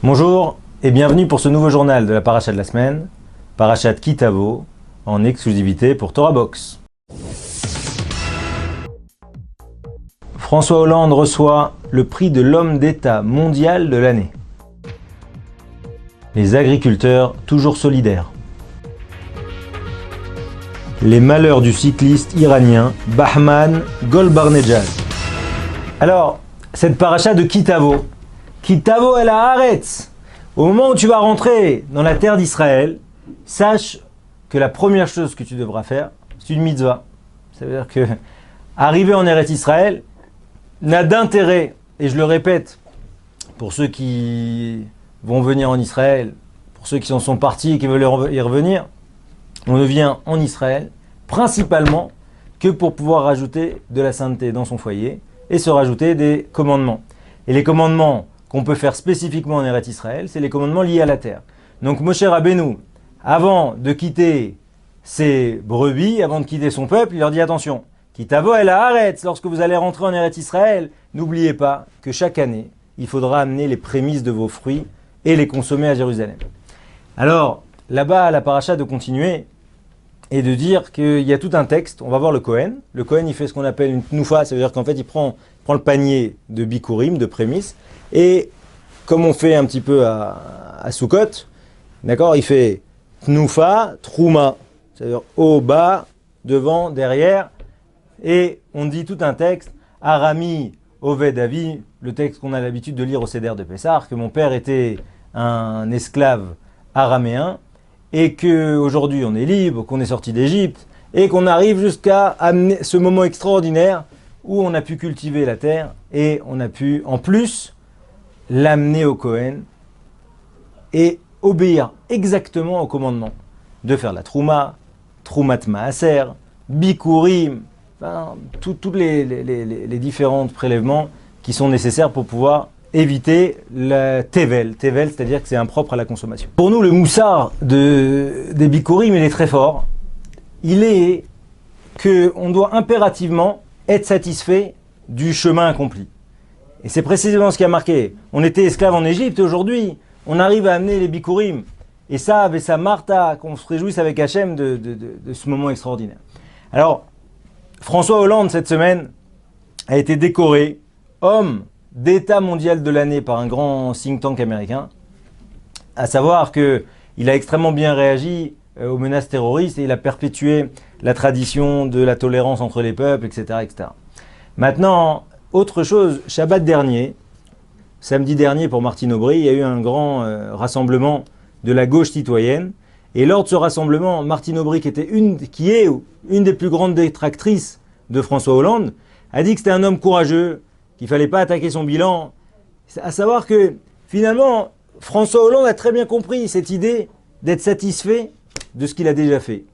Bonjour et bienvenue pour ce nouveau journal de la paracha de la semaine, Parashat Ki Tavo, en exclusivité pour Torah Box. François Hollande reçoit le prix de l'homme d'État mondial de l'année. Les agriculteurs toujours solidaires. Les malheurs du cycliste iranien Bahman Golbarnejad. Alors, cette paracha de Ki Tavo, Ki Tavo el haaretz. Au moment où tu vas rentrer dans la terre d'Israël, sache que la première chose que tu devras faire, c'est une mitzvah. Ça veut dire que arriver en Eretz Israël n'a d'intérêt, et je le répète, pour ceux qui vont venir en Israël, pour ceux qui en sont partis et qui veulent y revenir, on ne vient en Israël principalement que pour pouvoir rajouter de la sainteté dans son foyer et se rajouter des commandements. Et les commandements qu'on peut faire spécifiquement en Eretz Israël, c'est les commandements liés à la terre. Donc Moshe Rabbeinu, avant de quitter ses brebis, avant de quitter son peuple, il leur dit attention, Ki Tavo el haaretz, lorsque vous allez rentrer en Eretz Israël, n'oubliez pas que chaque année, il faudra amener les prémices de vos fruits et les consommer à Jérusalem. Alors, là-bas, la paracha de continuer et de dire qu'il y a tout un texte, on va voir le Kohen. Le Kohen, il fait ce qu'on appelle une tnoufa, ça veut dire qu'en fait, il prend le panier de bikurim, de prémices, et comme on fait un petit peu à Sukkot, d'accord, il fait tnoufa, trouma, c'est-à-dire haut, bas, devant, derrière, et on dit tout un texte, Arami, Oved Avi, le texte qu'on a l'habitude de lire au Seder de Pessah, que mon père était un esclave araméen, et qu'aujourd'hui on est libre, qu'on est sorti d'Égypte, et qu'on arrive jusqu'à amener ce moment extraordinaire où on a pu cultiver la terre, et on a pu, en plus, l'amener au Kohen, et obéir exactement au commandement de faire la trouma, troumat maaser, bikurim, enfin, tous les différents prélèvements qui sont nécessaires pour pouvoir éviter le tevel. Tevel, c'est-à-dire que c'est impropre à la consommation. Pour nous, le moussard des bikurim, il est très fort. Il est qu'on doit impérativement être satisfait du chemin accompli. Et c'est précisément ce qui a marqué. On était esclaves en Égypte, aujourd'hui, on arrive à amener les bikurim. Et ça, avec sa Martha, qu'on se réjouisse avec Hachem de ce moment extraordinaire. Alors, François Hollande, cette semaine, a été décoré homme d'État mondial de l'année par un grand think tank américain, à savoir qu'il a extrêmement bien réagi aux menaces terroristes et il a perpétué la tradition de la tolérance entre les peuples, etc. etc. Maintenant, autre chose, Shabbat dernier, samedi dernier pour Martine Aubry, il y a eu un grand rassemblement de la gauche citoyenne. Et lors de ce rassemblement, Martine Aubry, qui est une des plus grandes détractrices de François Hollande, a dit que c'était un homme courageux, qu'il ne fallait pas attaquer son bilan. À savoir que finalement, François Hollande a très bien compris cette idée d'être satisfait de ce qu'il a déjà fait.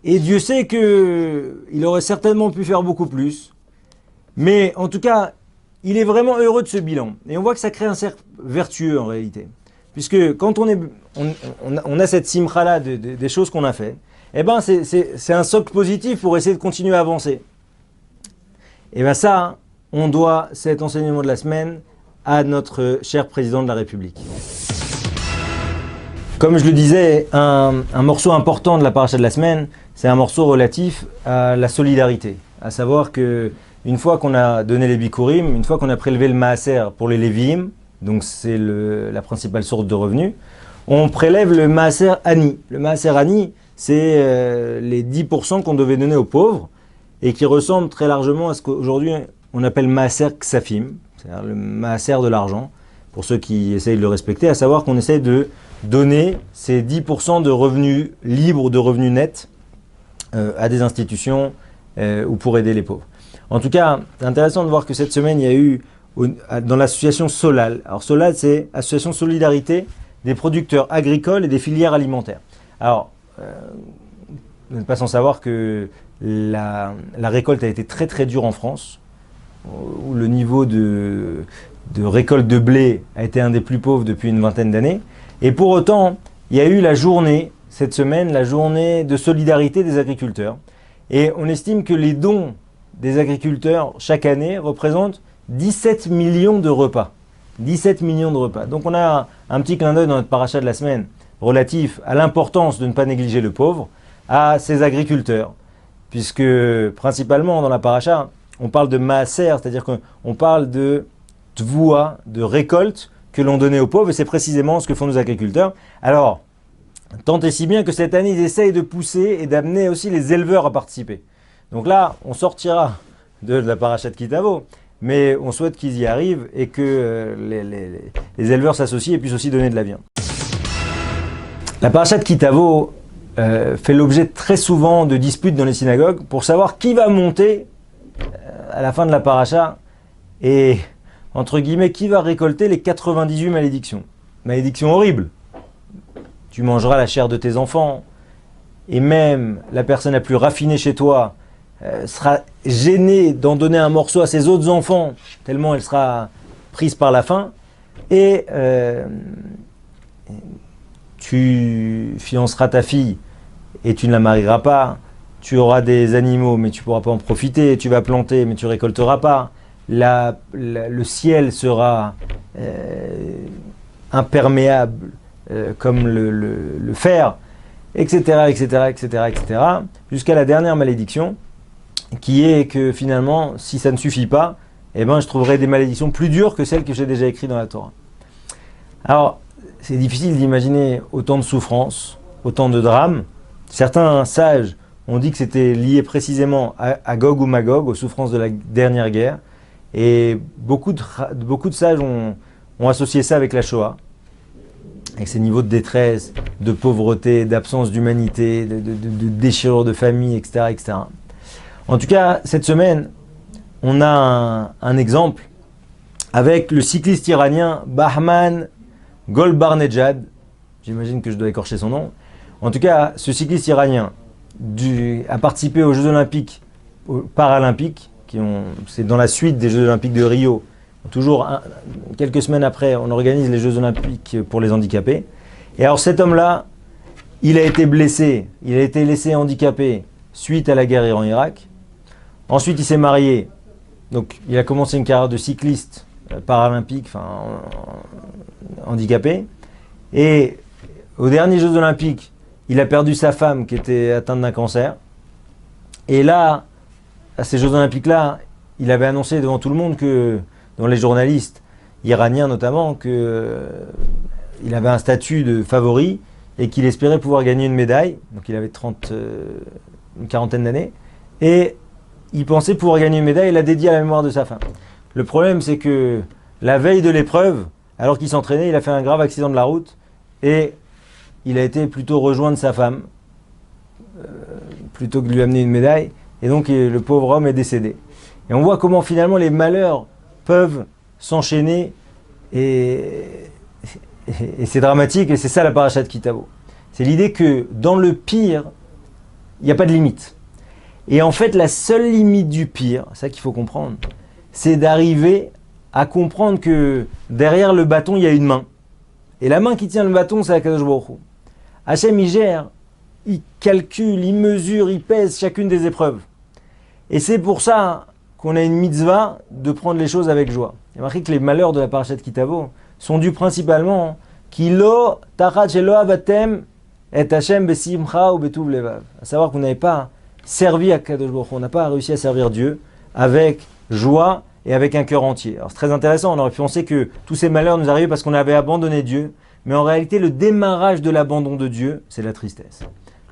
Et Dieu sait qu'il aurait certainement pu faire beaucoup plus. Mais en tout cas, il est vraiment heureux de ce bilan. Et on voit que ça crée un cercle vertueux en réalité. Puisque quand on a cette simcha-là des choses qu'on a fait, eh ben c'est un socle positif pour essayer de continuer à avancer. Et bien ça, on doit cet enseignement de la semaine à notre cher président de la République. Comme je le disais, un morceau important de la paracha de la semaine, c'est un morceau relatif à la solidarité. À savoir que une fois qu'on a donné les bikurim, une fois qu'on a prélevé le maaser pour les léviim, donc c'est la principale source de revenus, on prélève le maaser ani. Le maaser ani, c'est les 10% qu'on devait donner aux pauvres et qui ressemble très largement à ce qu'aujourd'hui on appelle maaser ksafim, c'est-à-dire le maaser de l'argent, pour ceux qui essayent de le respecter, à savoir qu'on essaie de donner ces 10% de revenus libres, de revenus nets à des institutions ou pour aider les pauvres. En tout cas, c'est intéressant de voir que cette semaine, il y a eu dans l'association Solal. Alors Solal, c'est Association Solidarité des producteurs agricoles et des filières alimentaires. Alors, vous n'êtes pas sans savoir que la récolte a été très très dure en France, où le niveau de récolte de blé a été un des plus pauvres depuis une vingtaine d'années. Et pour autant, il y a eu la journée, cette semaine, la journée de solidarité des agriculteurs. Et on estime que les dons des agriculteurs chaque année représentent 17 millions de repas. 17 millions de repas. Donc on a un petit clin d'œil dans notre paracha de la semaine relatif à l'importance de ne pas négliger le pauvre, à ces agriculteurs. Puisque principalement dans la paracha, on parle de maaser, c'est-à-dire qu'on parle de tvoua, de récolte que l'on donnait aux pauvres, et c'est précisément ce que font nos agriculteurs. Alors, tant et si bien que cette année, ils essayent de pousser et d'amener aussi les éleveurs à participer. Donc là, on sortira de la paracha de Kitavo, mais on souhaite qu'ils y arrivent et que les éleveurs s'associent et puissent aussi donner de la viande. La paracha de Kitavo fait l'objet très souvent de disputes dans les synagogues pour savoir qui va monter à la fin de la paracha et, entre guillemets, qui va récolter les 98 malédictions. Malédictions horribles. Tu mangeras la chair de tes enfants, et même la personne la plus raffinée chez toi sera gênée d'en donner un morceau à ses autres enfants, tellement elle sera prise par la faim, et tu fianceras ta fille et tu ne la marieras pas, tu auras des animaux mais tu ne pourras pas en profiter, tu vas planter mais tu ne récolteras pas, le ciel sera imperméable comme le fer, etc., etc., etc., etc., jusqu'à la dernière malédiction, qui est que finalement, si ça ne suffit pas, eh ben, je trouverai des malédictions plus dures que celles que j'ai déjà écrites dans la Torah. Alors, c'est difficile d'imaginer autant de souffrances, autant de drames. Certains sages ont dit que c'était lié précisément à Gog ou Magog, aux souffrances de la dernière guerre, et beaucoup de sages ont associé ça avec la Shoah, avec ces niveaux de détresse, de pauvreté, d'absence d'humanité, de déchirure de famille, etc., etc. En tout cas, cette semaine, on a un exemple avec le cycliste iranien Bahman Golbarnejad. J'imagine que je dois écorcher son nom. En tout cas, ce cycliste iranien a participé aux Jeux Olympiques, aux Paralympiques, c'est dans la suite des Jeux Olympiques de Rio. Toujours quelques semaines après, on organise les Jeux Olympiques pour les handicapés. Et alors cet homme-là, il a été blessé, il a été laissé handicapé suite à la guerre Iran-Irak. Ensuite, il s'est marié. Donc, il a commencé une carrière de cycliste paralympique, handicapé. Et aux derniers Jeux Olympiques, il a perdu sa femme qui était atteinte d'un cancer. Et là, à ces Jeux Olympiques-là, il avait annoncé devant tout le monde que, devant les journalistes iraniens notamment, qu'il avait un statut de favori et qu'il espérait pouvoir gagner une médaille. Donc il avait une quarantaine d'années. Et il pensait pouvoir gagner une médaille et la dédier à la mémoire de sa femme. Le problème, c'est que la veille de l'épreuve, alors qu'il s'entraînait, il a fait un grave accident de la route et il a été plutôt rejoindre sa femme plutôt que de lui amener une médaille. Et donc le pauvre homme est décédé. Et on voit comment finalement les malheurs peuvent s'enchaîner et c'est dramatique et c'est ça la paracha de Kitavo. C'est l'idée que dans le pire, il n'y a pas de limite. Et en fait, la seule limite du pire, c'est ça qu'il faut comprendre, c'est d'arriver à comprendre que derrière le bâton, il y a une main. Et la main qui tient le bâton, c'est Akadosh Baruch Hu. Hachem, il gère, il calcule, il mesure, il pèse chacune des épreuves. Et c'est pour ça qu'on a une mitzvah de prendre les choses avec joie. Il y a marqué que les malheurs de la paracha de Kitavo sont dus principalement Kilo tachat shelo avatem et Hashem besimcha ou betuv levav. À savoir qu'on n'avait pas servi à Kadosh Baruch Hu, on n'a pas réussi à servir Dieu avec joie et avec un cœur entier. Alors c'est très intéressant, on aurait pu penser que tous ces malheurs nous arrivaient parce qu'on avait abandonné Dieu, mais en réalité le démarrage de l'abandon de Dieu, c'est la tristesse.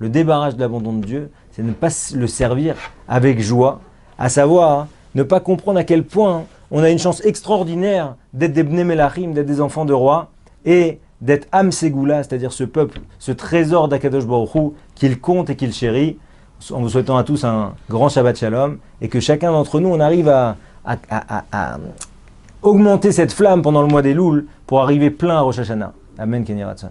Le débarrage de l'abandon de Dieu, c'est ne pas le servir avec joie, à savoir ne pas comprendre à quel point on a une chance extraordinaire d'être des Bnei Melachim, d'être des enfants de rois, et d'être Am Ségoula, c'est-à-dire ce peuple, ce trésor d'Akadosh Baruch Hu, qu'il compte et qu'il chérit, en vous souhaitant à tous un grand Shabbat Shalom, et que chacun d'entre nous, on arrive à augmenter cette flamme pendant le mois des Louls, pour arriver plein à Rosh Hashanah. Amen, Kenny Ratson.